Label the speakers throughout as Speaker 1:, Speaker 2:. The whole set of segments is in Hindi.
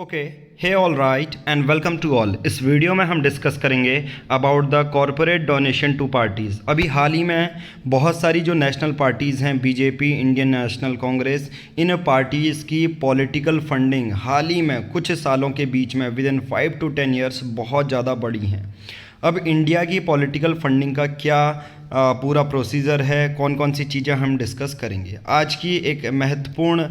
Speaker 1: Okay, hey all right and welcome to all. इस वीडियो में हम डिस्कस करेंगे about the corporate donation to parties. अभी हाल ही में बहुत सारी जो नेशनल पार्टीज़ हैं, बीजेपी, इंडियन नेशनल कांग्रेस, इन पार्टीज़ की पॉलिटिकल फंडिंग हाल ही में कुछ सालों के बीच में विद इन 5 to 10 ईयर्स बहुत ज़्यादा बढ़ी हैं। अब इंडिया की पॉलिटिकल फंडिंग का क्या पूरा प्रोसीजर है, कौन कौन सी चीज़ें हम डिस्कस करेंगे। आज की एक महत्वपूर्ण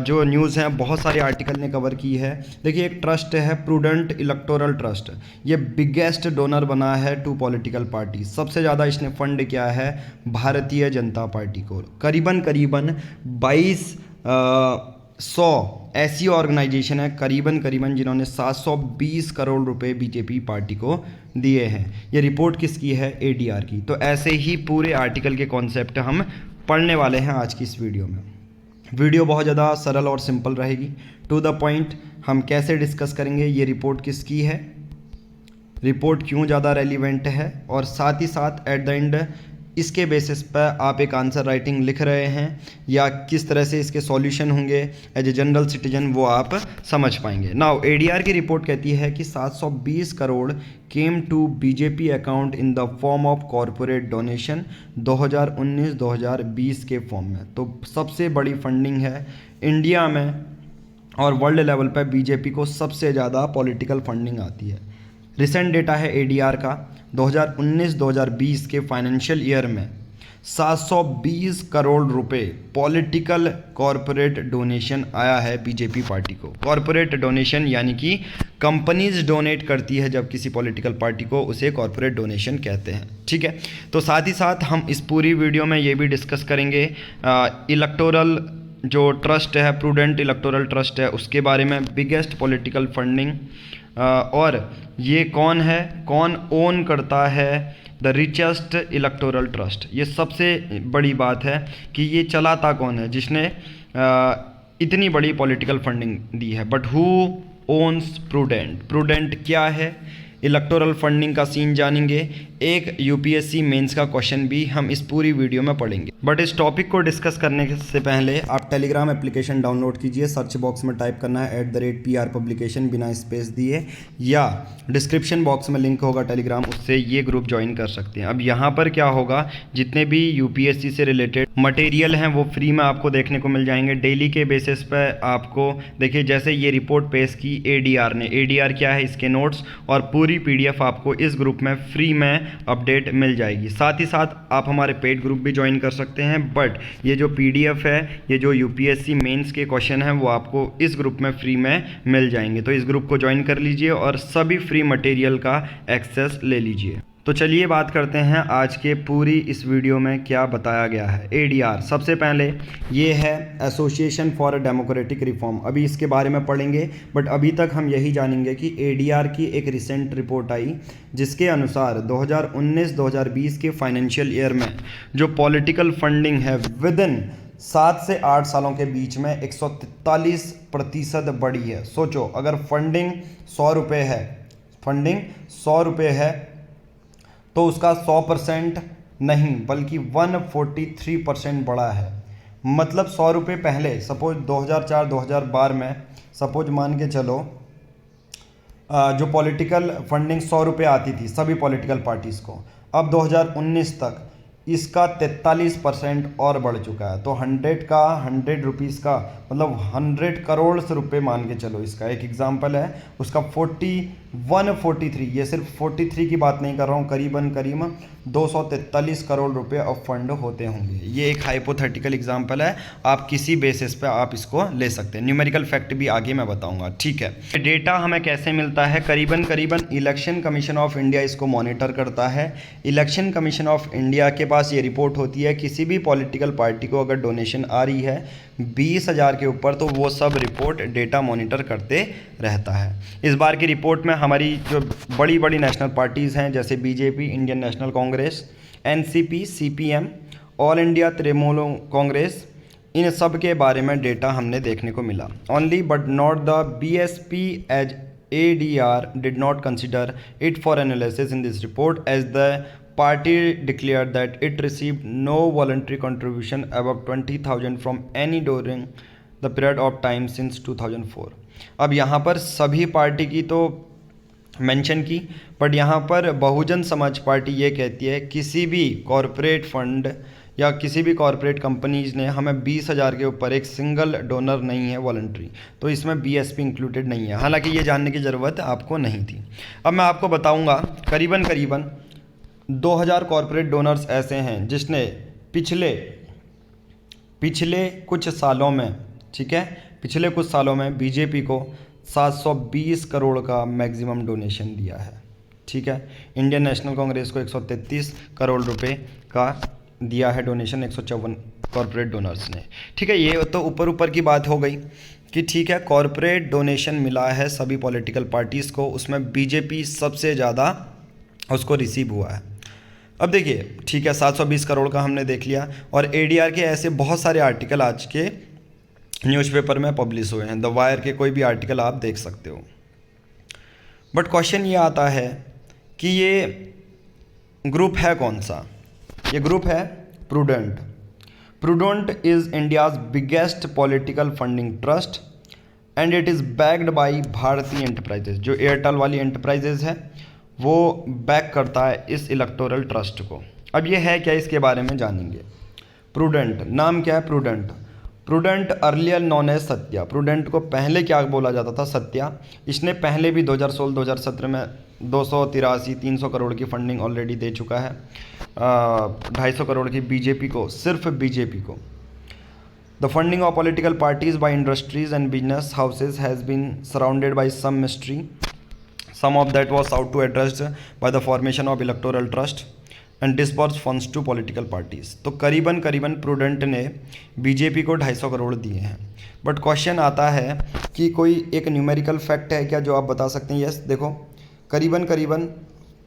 Speaker 1: जो न्यूज़ है, बहुत सारे आर्टिकल ने कवर की है। देखिए, एक ट्रस्ट है प्रूडेंट इलेक्टोरल ट्रस्ट, ये बिगेस्ट डोनर बना है टू पॉलिटिकल पार्टी। सबसे ज़्यादा इसने फंड किया है भारतीय जनता पार्टी को। करीबन 2200 ऐसी ऑर्गेनाइजेशन है करीबन जिन्होंने 720 करोड़ रुपए बीजेपी पार्टी को दिए हैं। ये रिपोर्ट किसकी है? एडीआर की। तो ऐसे ही पूरे आर्टिकल के कॉन्सेप्ट हम पढ़ने वाले हैं आज की इस वीडियो में। वीडियो बहुत ज़्यादा सरल और सिंपल रहेगी, टू द पॉइंट। हम कैसे डिस्कस करेंगे, ये रिपोर्ट किसकी है, रिपोर्ट क्यों ज़्यादा रेलिवेंट है, और साथ ही साथ एट द एंड इसके बेसिस पर आप एक आंसर राइटिंग लिख रहे हैं या किस तरह से इसके सॉल्यूशन होंगे एज ए जनरल सिटीजन, वो आप समझ पाएंगे। नाउ एडीआर की रिपोर्ट कहती है कि 720 crore came to BJP account in the form of corporate donation 2019-2020 के फॉर्म में। तो सबसे बड़ी फंडिंग है इंडिया में, और वर्ल्ड लेवल पर बीजेपी को सबसे ज़्यादा पॉलिटिकल फंडिंग आती है। रिसेंट डेटा है एडीआर का, 2019-2020 के फाइनेंशियल ईयर में 720 करोड़ रुपए पॉलिटिकल कॉरपोरेट डोनेशन आया है बीजेपी पार्टी को। कॉरपोरेट डोनेशन यानी कि कंपनीज डोनेट करती है जब किसी पॉलिटिकल पार्टी को, उसे कॉरपोरेट डोनेशन कहते हैं। ठीक है, तो साथ ही साथ हम इस पूरी वीडियो में ये भी डिस्कस करेंगे इलेक्टोरल जो ट्रस्ट है, प्रूडेंट इलेक्टोरल ट्रस्ट है, उसके बारे में, बिगेस्ट पॉलिटिकल फंडिंग, और ये कौन है, कौन ओन करता है द रिचेस्ट इलेक्टोरल ट्रस्ट। ये सबसे बड़ी बात है कि ये चलाता कौन है जिसने इतनी बड़ी पॉलिटिकल फंडिंग दी है। But who owns prudent, prudent क्या है, इलेक्टोरल फंडिंग का सीन जानेंगे। एक यूपीएससी मेंस का क्वेश्चन भी हम इस पूरी वीडियो में पढ़ेंगे। बट इस टॉपिक को डिस्कस करने से पहले आप टेलीग्राम एप्लीकेशन डाउनलोड कीजिए। सर्च बॉक्स में टाइप करना है @PR पब्लिकेशन बिना स्पेस दिए, या डिस्क्रिप्शन बॉक्स में लिंक होगा टेलीग्राम, उससे ये ग्रुप ज्वाइन कर सकते हैं। अब यहाँ पर क्या होगा, जितने भी यूपीएससी से रिलेटेड मटेरियल हैं वो फ्री में आपको देखने को मिल जाएंगे डेली के बेसिस पर। आपको देखिए, जैसे ये रिपोर्ट पेश की एडीआर ने, एडीआर क्या है, इसके नोट्स और पूरी पीडीएफ आपको इस ग्रुप में फ्री में अपडेट मिल जाएगी। साथ ही साथ आप हमारे पेड ग्रुप भी ज्वाइन कर सकते हैं। बट ये जो पीडीएफ है, ये जो यूपीएससी मेंस के क्वेश्चन हैं, वो आपको इस ग्रुप में फ्री में मिल जाएंगे। तो इस ग्रुप को ज्वाइन कर लीजिए और सभी फ्री मटेरियल का एक्सेस ले लीजिए। तो चलिए बात करते हैं आज के पूरी इस वीडियो में क्या बताया गया है। एडीआर, सबसे पहले ये है एसोसिएशन फॉर डेमोक्रेटिक रिफॉर्म। अभी इसके बारे में पढ़ेंगे, बट अभी तक हम यही जानेंगे कि एडीआर की एक रिसेंट रिपोर्ट आई जिसके अनुसार 2019-2020 के फाइनेंशियल ईयर में जो पॉलिटिकल फंडिंग है विद इन 7 से 8 सालों के बीच में 143% बढ़ी है। सोचो, अगर फंडिंग 100 रुपये है, फंडिंग 100 रुपये है, तो उसका 100% नहीं बल्कि 143% बढ़ा है। मतलब 100 रुपये पहले, सपोज 2004-2012 में, सपोज मान के चलो जो पॉलिटिकल फंडिंग 100 रुपये आती थी सभी पॉलिटिकल पार्टीज़ को, अब 2019 तक इसका 43% और बढ़ चुका है। तो 100 रुपीज़ का मतलब 100 करोड़ से रुपये मान के चलो। इसका एक एग्जांपल है, उसका 143, ये सिर्फ 43 की बात नहीं कर रहा हूँ, करीबन 243 करोड़ रुपए ऑफ फंड होते होंगे। ये एक हाइपोथेटिकल एग्जांपल है, आप किसी बेसिस पे आप इसको ले सकते हैं। न्यूमेरिकल फैक्ट भी आगे मैं बताऊंगा। ठीक है, डेटा हमें कैसे मिलता है, करीबन इलेक्शन कमीशन ऑफ इंडिया इसको मॉनिटर करता है। इलेक्शन कमीशन ऑफ इंडिया के पास ये रिपोर्ट होती है, किसी भी पॉलिटिकल पार्टी को अगर डोनेशन आ रही है 20,000 के ऊपर, तो वो सब रिपोर्ट डेटा मॉनिटर करते रहता है। इस बार की रिपोर्ट में हमारी जो बड़ी बड़ी नेशनल पार्टीज़ हैं, जैसे BJP, Indian National Congress, NCP, CPM, All India Trinamool Congress, इन सब के बारे में डेटा हमने देखने को मिला। Only but not the BSP as ADR did not consider it for analysis in this report, as the party declared that it received no voluntary contribution above 20,000 from any during the period of time since 2004. अब यहाँ पर सभी पार्टी की तो मेंशन की, बट यहाँ पर बहुजन समाज पार्टी ये कहती है किसी भी कॉरपोरेट फंड या किसी भी कॉरपोरेट कंपनीज ने हमें 20,000 के ऊपर एक सिंगल डोनर नहीं है वॉलंटरी, तो इसमें बीएसपी इंक्लूडेड नहीं है। हालांकि ये जानने की ज़रूरत आपको नहीं थी। अब मैं आपको बताऊंगा करीबन 2000 कॉरपोरेट डोनर्स ऐसे हैं जिसने पिछले कुछ सालों में, ठीक है, पिछले कुछ सालों में बीजेपी को 720 करोड़ का मैक्सिमम डोनेशन दिया है, ठीक है। इंडियन नेशनल कांग्रेस को 133 करोड़ रुपए का दिया है डोनेशन 154 कॉरपोरेट डोनर्स ने, ठीक है। ये तो ऊपर ऊपर की बात हो गई कि ठीक है कॉरपोरेट डोनेशन मिला है सभी पॉलिटिकल पार्टीज़ को, उसमें बीजेपी सबसे ज़्यादा उसको रिसीव हुआ है। अब देखिए ठीक है 720 करोड़ का हमने देख लिया, और एडीआर के ऐसे बहुत सारे आर्टिकल आज के न्यूज़पेपर में पब्लिश हुए हैं, द वायर के कोई भी आर्टिकल आप देख सकते हो। बट क्वेश्चन ये आता है कि ये ग्रुप है कौन सा? ये ग्रुप है Prudent. Prudent is India's biggest political funding trust and it is backed by Bharti Enterprises. जो एयरटेल वाली एंटरप्राइजेज है वो बैक करता है इस इलेक्टोरल ट्रस्ट को। अब ये है क्या, इसके बारे में जानेंगे। प्रूडेंट, नाम क्या है? Prudent. Prudent earlier known as Satya. Prudent को पहले क्या बोला जाता था? सत्या। इसने पहले भी 2016-2017 में 283-300 करोड़ की फंडिंग ऑलरेडी दे चुका है, 250 करोड़ की बीजेपी को, सिर्फ बीजेपी को। The funding of political parties by industries and business houses has been surrounded by some mystery, some of that was sought to addressed by the formation of electoral trust and disbursed funds to political parties। तो करीबन प्रूडेंट ने बीजेपी को 250 करोड़ दिए हैं। बट क्वेश्चन आता है कि कोई एक न्यूमेरिकल फैक्ट है क्या जो आप बता सकते हैं? यस, देखो करीबन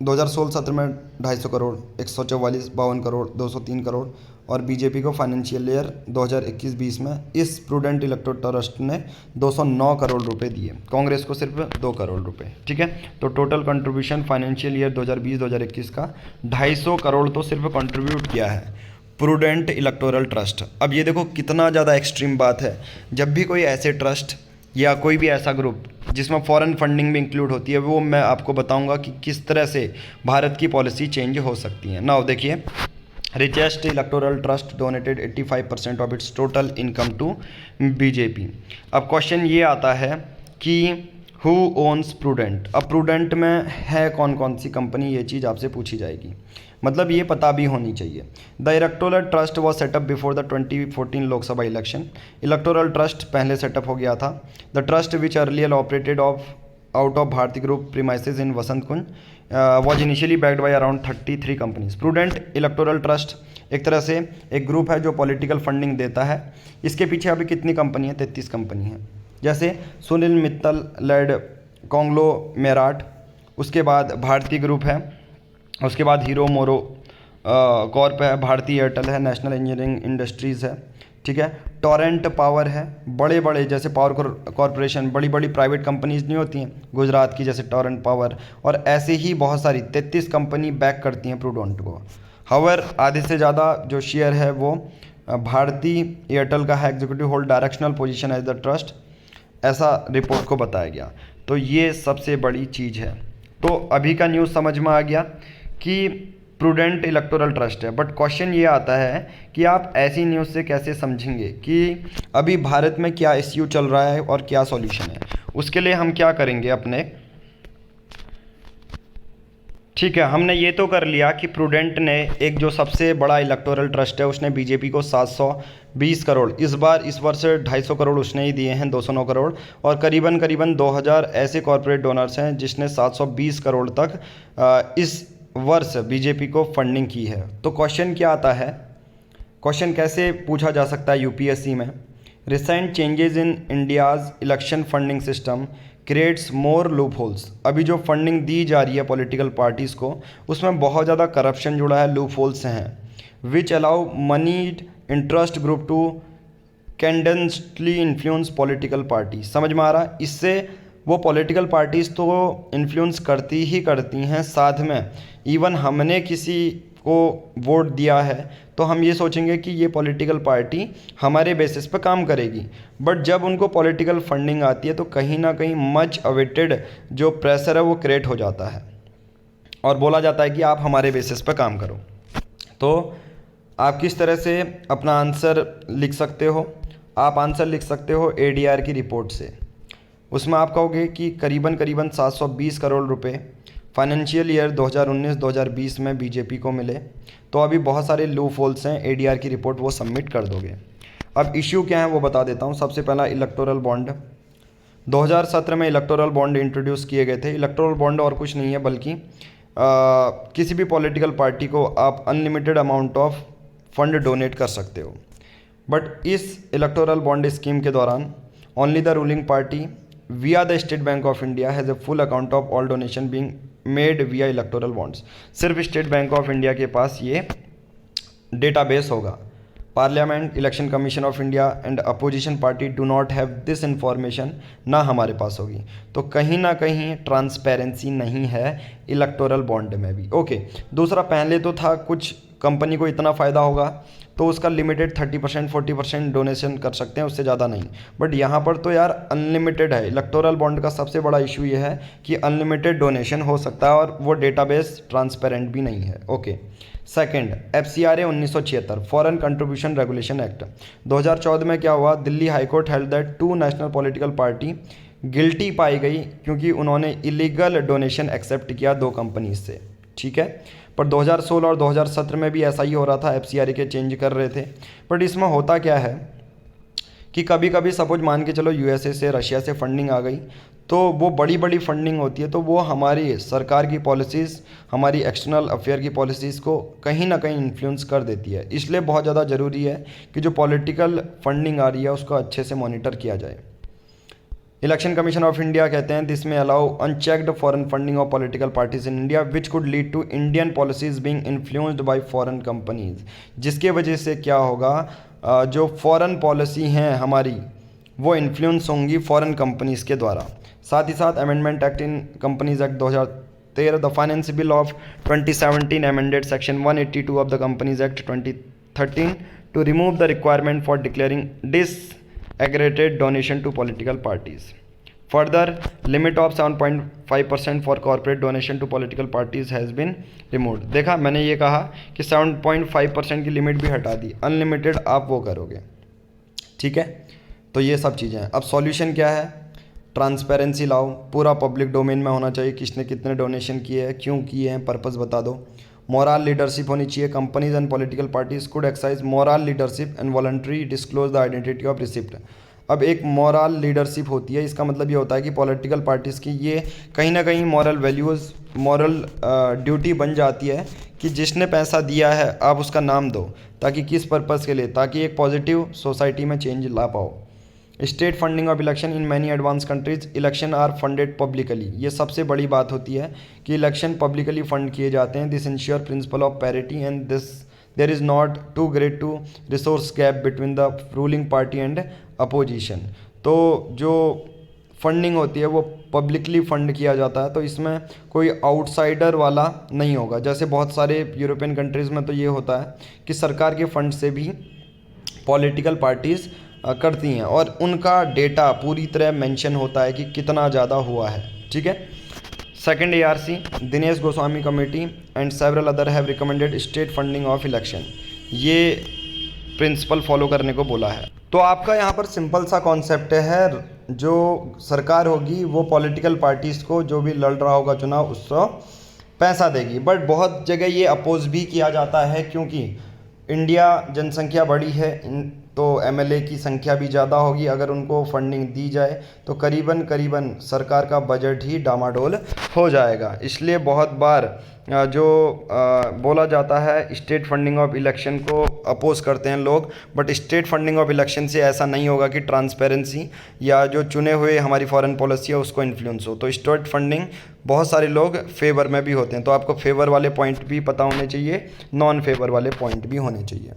Speaker 1: 2016-17 में 250 करोड़, 144-52 करोड़, 203 करोड़, और बीजेपी को फाइनेंशियल ईयर 2021-20 में इस प्रूडेंट इलेक्टोरल ट्रस्ट ने 209 करोड़ रुपए दिए, कांग्रेस को सिर्फ 2 करोड़ रुपए, ठीक है। तो टोटल कंट्रीब्यूशन फाइनेंशियल ईयर 2020-2021 का 250 करोड़ तो सिर्फ कंट्रीब्यूट किया है प्रूडेंट इलेक्टोरल ट्रस्ट। अब ये देखो कितना ज़्यादा एक्सट्रीम बात है। जब भी कोई ऐसे ट्रस्ट या कोई भी ऐसा ग्रुप जिसमें फॉरेन फंडिंग भी इंक्लूड होती है, वो मैं आपको बताऊंगा कि किस तरह से भारत की पॉलिसी चेंज हो सकती है। नाउ देखिए, richest electoral trust donated 85% of its total income to BJP. अब क्वेश्चन ये आता है कि हु ओन्स प्रूडेंट। अब प्रूडेंट में है कौन कौन सी कंपनी, ये चीज़ आपसे पूछी जाएगी, मतलब ये पता भी होनी चाहिए। The electoral trust was setup before the 2014 Lok Sabha election. Electoral trust पहले सेटअप हो गया था। The trust which earlier operated out of Bharti group premises in Vasant Kunj was initially backed by around 33 companies. प्रूडेंट इलेक्टोरल ट्रस्ट एक तरह से एक ग्रुप है जो पॉलिटिकल फंडिंग देता है। इसके पीछे अभी कितनी कंपनी है? 33 कंपनी है। जैसे सुनील मित्तल लेड कॉन्ग्लोमेराट, उसके बाद भारती ग्रुप है, उसके बाद हीरो मोरो कॉर्प है, भारती एयरटेल है, नेशनल इंजीनियरिंग इंडस्ट्रीज़ है, ठीक है, टोरेंट पावर है। बड़े बड़े जैसे पावर कॉरपोरेशन, बड़ी बड़ी प्राइवेट कंपनीज नहीं होती हैं गुजरात की, जैसे टोरेंट पावर, और ऐसे ही बहुत सारी 33 कंपनी बैक करती हैं प्रूडेंट को। हाउएवर आधे से ज़्यादा जो शेयर है वो भारती एयरटेल का है। Executive hold directional position as the trust, ऐसा रिपोर्ट को बताया गया। तो ये सबसे बड़ी चीज़ है। तो अभी का न्यूज़ समझ में आ गया कि प्रूडेंट इलेक्टोरल ट्रस्ट है। बट क्वेश्चन ये आता है कि आप ऐसी न्यूज़ से कैसे समझेंगे कि अभी भारत में क्या इश्यू चल रहा है और क्या सॉल्यूशन है। उसके लिए हम क्या करेंगे अपने, ठीक है, हमने ये तो कर लिया कि प्रूडेंट ने एक जो सबसे बड़ा इलेक्टोरल ट्रस्ट है उसने बीजेपी को 720 करोड़, इस वर्ष 250 करोड़ उसने ही दिए हैं, 209 करोड़, और करीबन 2000 ऐसे कॉरपोरेट डोनर्स हैं जिसने 720 करोड़ तक इस वर्ष बीजेपी को फंडिंग की है। तो क्वेश्चन क्या आता है, क्वेश्चन कैसे पूछा जा सकता है यूपीएससी में? Recent changes in India's election funding system creates more loop holes. अभी जो फंडिंग दी जा रही है पॉलिटिकल पार्टीज़ को, उसमें बहुत ज़्यादा करप्शन जुड़ा है, लूप होल्स हैं, which allow monied interest group to clandestinely influence political party. समझ में आ रहा है? इससे वो पॉलिटिकल पार्टीज़ तो इन्फ्लुएंस करती ही करती हैं, साथ में इवन हमने किसी को वोट दिया है तो हम ये सोचेंगे कि ये पॉलिटिकल पार्टी हमारे बेसिस पे काम करेगी। बट जब उनको पॉलिटिकल फंडिंग आती है तो कहीं ना कहीं मच अवेटेड जो प्रेशर है वो क्रिएट हो जाता है और बोला जाता है कि आप हमारे बेसिस पे काम करो। तो आप किस तरह से अपना आंसर लिख सकते हो? आप आंसर लिख सकते हो एडीआर की रिपोर्ट से। उसमें आप कहोगे कि करीबन 720 करोड़ रुपए फाइनेंशियल ईयर 2019-2020 में बीजेपी को मिले। तो अभी बहुत सारे लूप होल्स हैं, एडीआर की रिपोर्ट वो सबमिट कर दोगे। अब इश्यू क्या है वो बता देता हूँ। सबसे पहला इलेक्टोरल बॉन्ड। 2017 में इलेक्टोरल बॉन्ड इंट्रोड्यूस किए गए थे। इलेक्टोरल बॉन्ड और कुछ नहीं है बल्कि किसी भी पॉलिटिकल पार्टी को आप unlimited amount of fund donate कर सकते हो। बट इस इलेक्टोरल बॉन्ड स्कीम के दौरान only the ruling party via the State Bank of India has a full account of all donation being made via electoral bonds। सिर्फ स्टेट बैंक ऑफ इंडिया के पास ये डेटाबेस होगा। Parliament, election commission of India and opposition party do not have this information, ना हमारे पास होगी। तो कहीं ना कहीं ट्रांसपेरेंसी नहीं है इलेक्टोरल बॉन्ड में भी। ओके, दूसरा, पहले तो था कुछ कंपनी को इतना फ़ायदा होगा तो उसका लिमिटेड 30% 40% डोनेशन कर सकते हैं, उससे ज़्यादा नहीं। बट यहाँ पर तो यार अनलिमिटेड है। इलेक्टोरल बॉन्ड का सबसे बड़ा इशू ये है कि अनलिमिटेड डोनेशन हो सकता है और वो डेटाबेस ट्रांसपेरेंट भी नहीं है। Okay, second, FCRA 1976 foreign contribution regulation act. 2014 में क्या हुआ? Delhi high court held that 2 national political party guilty पाई गई क्योंकि उन्होंने इलीगल डोनेशन एक्सेप्ट किया 2 कंपनीज से। ठीक है, पर 2016 और 2017 में भी ऐसा ही हो रहा था, FCRA के चेंज कर रहे थे। बट इसमें होता क्या है कि कभी कभी सपोज मान के चलो USA से, रशिया से फंडिंग आ गई, तो वो बड़ी बड़ी फंडिंग होती है तो वो हमारी सरकार की पॉलिसीज़, हमारी एक्सटर्नल अफेयर की पॉलिसीज़ को कहीं ना कहीं इन्फ्लुएंस कर देती है। इसलिए बहुत ज़्यादा ज़रूरी है कि जो पॉलिटिकल फंडिंग आ रही है उसको अच्छे से मॉनिटर किया जाए। इलेक्शन कमीशन ऑफ इंडिया कहते हैं दिस में allow unchecked foreign funding of political parties in India which could lead to Indian policies being influenced by foreign companies. जिसके वजह से क्या होगा, जो फॉरेन पॉलिसी हैं हमारी वो इन्फ्लुएंस होंगी फॉरेन कंपनीज के द्वारा। साथ ही साथ amendment act in companies act 2013, the finance bill of 2017 amended section 182 of the companies act 2013 to remove the requirement for declaring disaggregated donation to political parties. Further, limit of 7.5% for corporate donation to political parties has been removed। देखा, मैंने ये कहा कि 7.5% की लिमिट भी हटा दी, अनलिमिटेड आप वो करोगे। ठीक है, तो ये सब चीज़ें हैं। अब सॉल्यूशन क्या है? ट्रांसपेरेंसी लाओ, पूरा पब्लिक डोमेन में होना चाहिए, किसने कितने डोनेशन किए हैं, क्यों किए हैं, पर्पस बता दो। मोरल लीडरशिप होनी चाहिए। Companies and political parties could exercise moral leadership and voluntary disclose the identity of receipt. अब एक मोरल लीडरशिप होती है, इसका मतलब ये होता है कि पॉलिटिकल पार्टीज़ की ये कहीं ना कहीं मॉरल वैल्यूज़, मॉरल ड्यूटी बन जाती है कि जिसने पैसा दिया है आप उसका नाम दो, ताकि किस पर्पज़ के लिए, ताकि एक पॉजिटिव सोसाइटी में चेंज ला पाओ। State funding of election in many advance countries, election are funded publicly. ये सबसे बड़ी बात होती है कि इलेक्शन पब्लिकली फंड किए जाते हैं। This ensure principle of parity and this there is not too great to resource gap between the ruling party and opposition. तो जो फंडिंग होती है वो पब्लिकली फंड किया जाता है, तो इसमें कोई आउटसाइडर वाला नहीं होगा। जैसे बहुत सारे यूरोपियन कंट्रीज़ में तो ये होता है कि सरकार के फंड से भी पॉलिटिकल पार्टीज़ करती हैं और उनका डेटा पूरी तरह मेंशन होता है कि कितना ज़्यादा हुआ है। ठीक है, second ARC, Dinesh Goswami committee and several other have recommended state funding of election. ये प्रिंसिपल फॉलो करने को बोला है। तो आपका यहाँ पर सिंपल सा कॉन्सेप्ट है, जो सरकार होगी वो पॉलिटिकल पार्टीज़ को, जो भी लड़ रहा होगा चुनाव, उसको पैसा देगी। बट बहुत जगह ये अपोज भी किया जाता है क्योंकि इंडिया जनसंख्या बड़ी है तो MLA की संख्या भी ज़्यादा होगी। अगर उनको फंडिंग दी जाए तो करीबन सरकार का बजट ही डामाडोल हो जाएगा। इसलिए बहुत बार जो बोला जाता है स्टेट फंडिंग ऑफ इलेक्शन को अपोज करते हैं लोग, but state funding of election से ऐसा नहीं होगा कि ट्रांसपेरेंसी या जो चुने हुए हमारी फॉरेन पॉलिसी है उसको इन्फ्लुएंस हो। तो स्टेट फंडिंग बहुत सारे लोग फेवर में भी होते हैं, तो आपको फेवर वाले पॉइंट भी पता होने चाहिए, नॉन फेवर वाले पॉइंट भी होने चाहिए।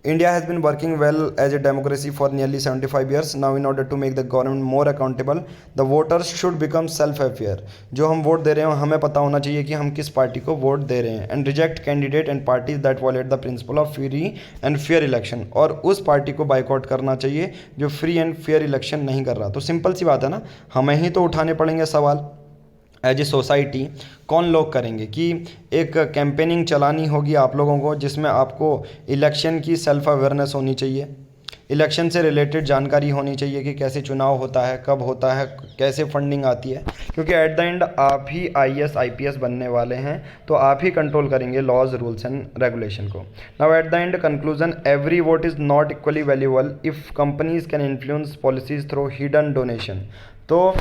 Speaker 1: India has been working well as a democracy for nearly 75 years. Now, in order to make the government more accountable, the voters should become self-aware. जो हम वोट दे रहे हैं हमें पता होना चाहिए कि हम किस पार्टी को वोट दे रहे हैं. And reject candidate and parties that violate the principle of free and fair election. और उस पार्टी को बाइकआउट करना चाहिए जो फ्री एंड फेयर इलेक्शन नहीं कर रहा. तो सिंपल सी बात है ना, हमें ही तो उठाने पड़ेंगे सवाल एज ए सोसाइटी. कौन लोग करेंगे कि एक कैंपेनिंग चलानी होगी आप लोगों को जिसमें आपको इलेक्शन की सेल्फ अवेयरनेस होनी चाहिए, इलेक्शन से रिलेटेड जानकारी होनी चाहिए कि कैसे चुनाव होता है, कब होता है, कैसे फंडिंग आती है. क्योंकि एट द एंड आप ही IAS IPS बनने वाले हैं, तो आप ही कंट्रोल करेंगे लॉज रूल्स एंड रेगुलेशन को. Now at the end conclusion, every vote is not equally valuable if companies can influence policies through hidden donation. तो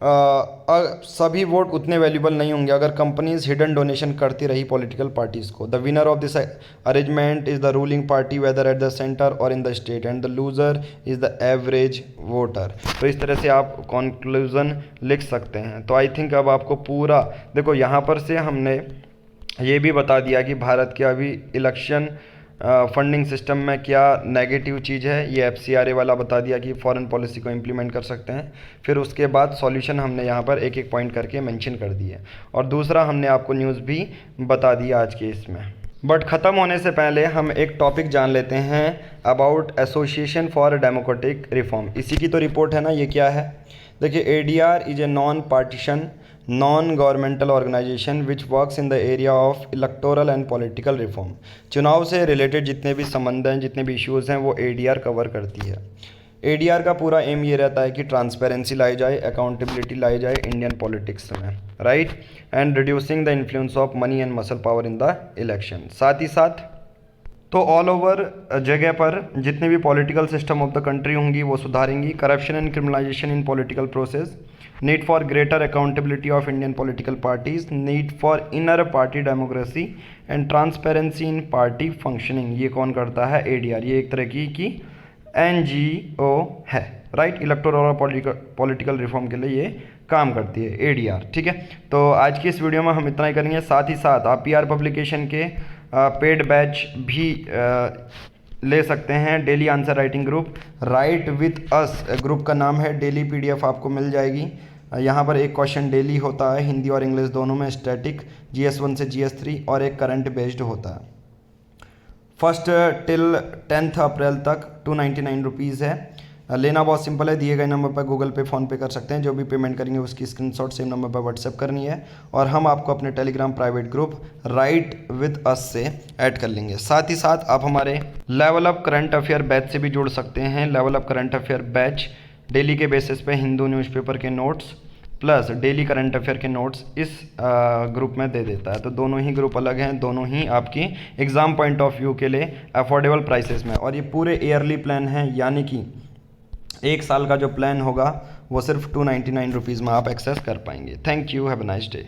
Speaker 1: सभी वोट उतने वैल्यूबल नहीं होंगे अगर कंपनीज हिडन डोनेशन करती रही पॉलिटिकल पार्टीज़ को. The winner of this arrangement is the ruling party whether at the centre और in the state and the loser is the average voter. तो इस तरह से आप कंक्लूजन लिख सकते हैं. तो आई थिंक अब आपको पूरा देखो, यहाँ पर से हमने ये भी बता दिया कि भारत के अभी इलेक्शन फंडिंग सिस्टम में क्या नेगेटिव चीज़ है. ये FCRA वाला बता दिया कि फॉरेन पॉलिसी को इम्प्लीमेंट कर सकते हैं. फिर उसके बाद सॉल्यूशन हमने यहाँ पर एक एक पॉइंट करके मेंशन कर दिए. और दूसरा हमने आपको न्यूज़ भी बता दिया आज के इसमें. बट ख़त्म होने से पहले हम एक टॉपिक जान लेते हैं about association for democratic reform. इसी की तो रिपोर्ट है ना. ये क्या है, देखिए, ADR is a non partition non-governmental organization which works in the area of electoral and political reform. चुनाव से रिलेटेड जितने भी संबंध हैं, जितने भी इश्यूज़ हैं, वो ADR कवर करती है. ADR का पूरा एम ये रहता है कि ट्रांसपेरेंसी लाई जाए, अकाउंटेबिलिटी लाई जाए इंडियन पॉलिटिक्स में, right, and reducing the influence of money and muscle power in the election. साथ ही साथ तो ऑल ओवर जगह पर जितने भी political system of the country होंगी वो सुधारेंगी. Corruption and criminalisation in political process, need for greater accountability of Indian political parties, need for inner party democracy and transparency in party functioning. ये कौन करता है? ADR. ये एक तरह की NGO है, राइट. इलेक्टोरल और पॉलिटिकल रिफॉर्म के लिए ये काम करती है ADR. ठीक है, तो आज की इस वीडियो में हम इतना ही करेंगे. साथ ही साथ आप PR पब्लिकेशन के पेड बैच भी ले सकते हैं. Daily answer writing group, right with us group का नाम है. डेली PDF आपको मिल जाएगी. यहाँ पर एक क्वेश्चन डेली होता है, हिंदी और इंग्लिश दोनों में, स्टैटिक GS1 से GS3, और एक करंट बेस्ड होता है. 1 till 10 अप्रैल तक 299 रुपीज़ है. लेना बहुत सिंपल है. दिए गए नंबर पर गूगल पे, फ़ोन पे कर सकते हैं. जो भी पेमेंट करेंगे उसकी स्क्रीनशॉट सेम नंबर पर व्हाट्सएप करनी है और हम आपको अपने Telegram private group right with us से ऐड कर लेंगे. साथ ही साथ आप हमारे level up current affair batch से भी जुड़ सकते हैं. Level up current affair batch daily के बेसिस पे हिंदू न्यूज़पेपर के notes plus daily current affair के नोट्स इस ग्रुप में दे देता है. तो दोनों ही ग्रुप अलग हैं, दोनों ही आपकी एग्ज़ाम पॉइंट ऑफ व्यू के लिए अफोर्डेबल प्राइसेस में. और ये पूरे ईयरली प्लान हैं, यानी कि एक साल का जो प्लान होगा वो सिर्फ 299 रुपीज़ में आप एक्सेस कर पाएंगे. Thank you, have a nice day.